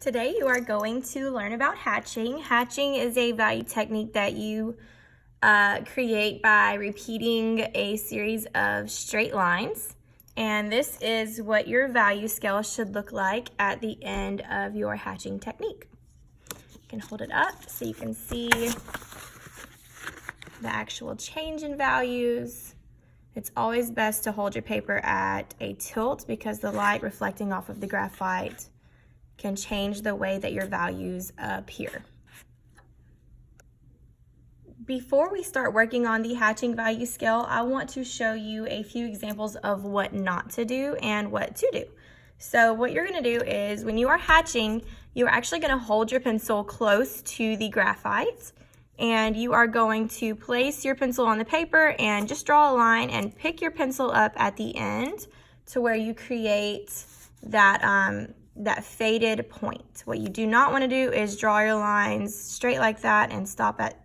Today you are going to learn about hatching. Hatching is a value technique that you create by repeating a series of straight lines. And this is what your value scale should look like at the end of your hatching technique. You can hold it up so you can see the actual change in values. It's always best to hold your paper at a tilt because the light reflecting off of the graphite can change the way that your values appear. Before we start working on the hatching value scale, I want to show you a few examples of what not to do and what to do. So what you're going to do is when you are hatching, you're actually going to hold your pencil close to the graphite, and you are going to place your pencil on the paper and just draw a line and pick your pencil up at the end to where you create that faded point. What you do not want to do is draw your lines straight like that and stop at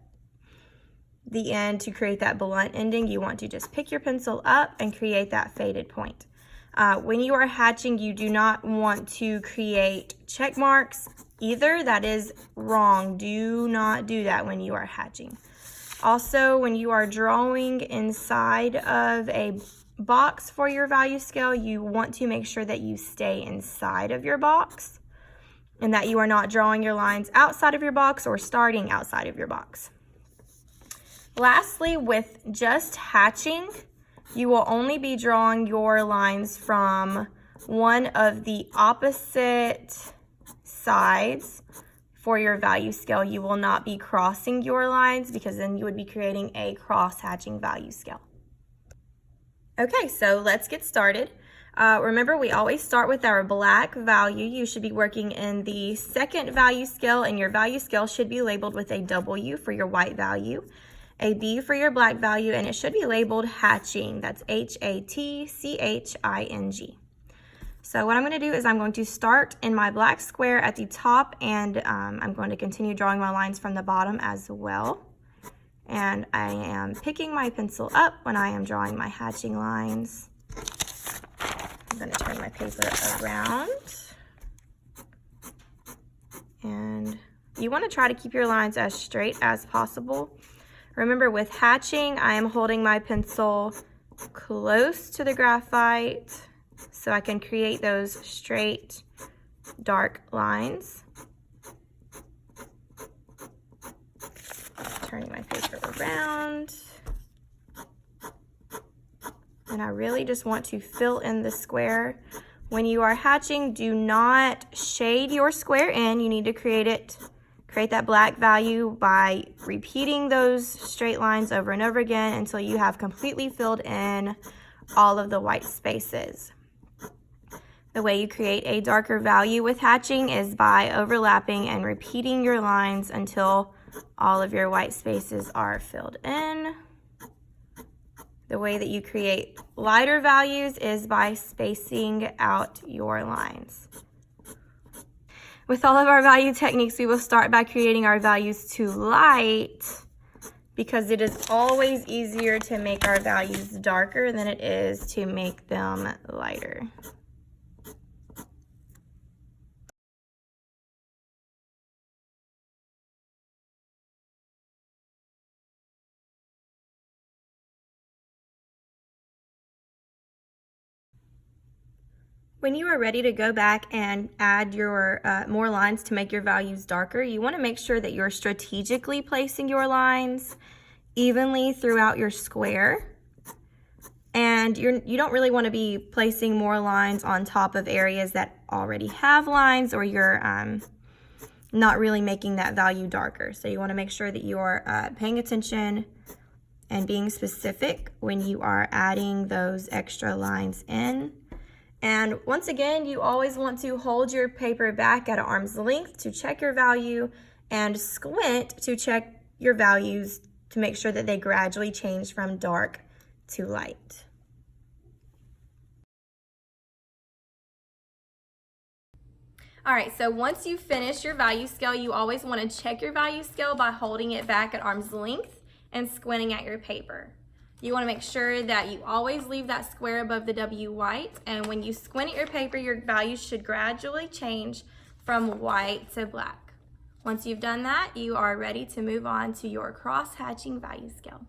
the end to create that blunt ending. You want to just pick your pencil up and create that faded point. When you are hatching, you do not want to create check marks either. That is wrong. Do not do that when you are hatching. Also, when you are drawing inside of a box for your value scale, you want to make sure that you stay inside of your box and that you are not drawing your lines outside of your box or starting outside of your box. Lastly, with just hatching, you will only be drawing your lines from one of the opposite sides for your value scale. You will not be crossing your lines because then you would be creating a cross-hatching value scale. Okay, so let's get started. Remember, we always start with our black value. You should be working in the second value scale, and your value scale should be labeled with a W for your white value, a B for your black value, and it should be labeled hatching. That's H-A-T-C-H-I-N-G. So what I'm going to do is I'm going to start in my black square at the top, and I'm going to continue drawing my lines from the bottom as well. And I am picking my pencil up when I am drawing my hatching lines. I'm going to turn my paper around. And you want to try to keep your lines as straight as possible. Remember, with hatching, I am holding my pencil close to the graphite so I can create those straight, dark lines. Turning my paper around. And I really just want to fill in the square. When you are hatching, do not shade your square in. You need to create that black value by repeating those straight lines over and over again until you have completely filled in all of the white spaces. The way you create a darker value with hatching is by overlapping and repeating your lines until all of your white spaces are filled in. The way that you create lighter values is by spacing out your lines. With all of our value techniques, we will start by creating our values to light because it is always easier to make our values darker than it is to make them lighter. When you are ready to go back and add your more lines to make your values darker, you want to make sure that you're strategically placing your lines evenly throughout your square. And you don't really want to be placing more lines on top of areas that already have lines, or you're not really making that value darker. So you want to make sure that you're paying attention and being specific when you are adding those extra lines in. And once again, you always want to hold your paper back at arm's length to check your value and squint to check your values to make sure that they gradually change from dark to light. All right, so once you finish your value scale, you always want to check your value scale by holding it back at arm's length and squinting at your paper. You want to make sure that you always leave that square above the W white, and when you squint at your paper, your values should gradually change from white to black. Once you've done that, you are ready to move on to your cross-hatching value scale.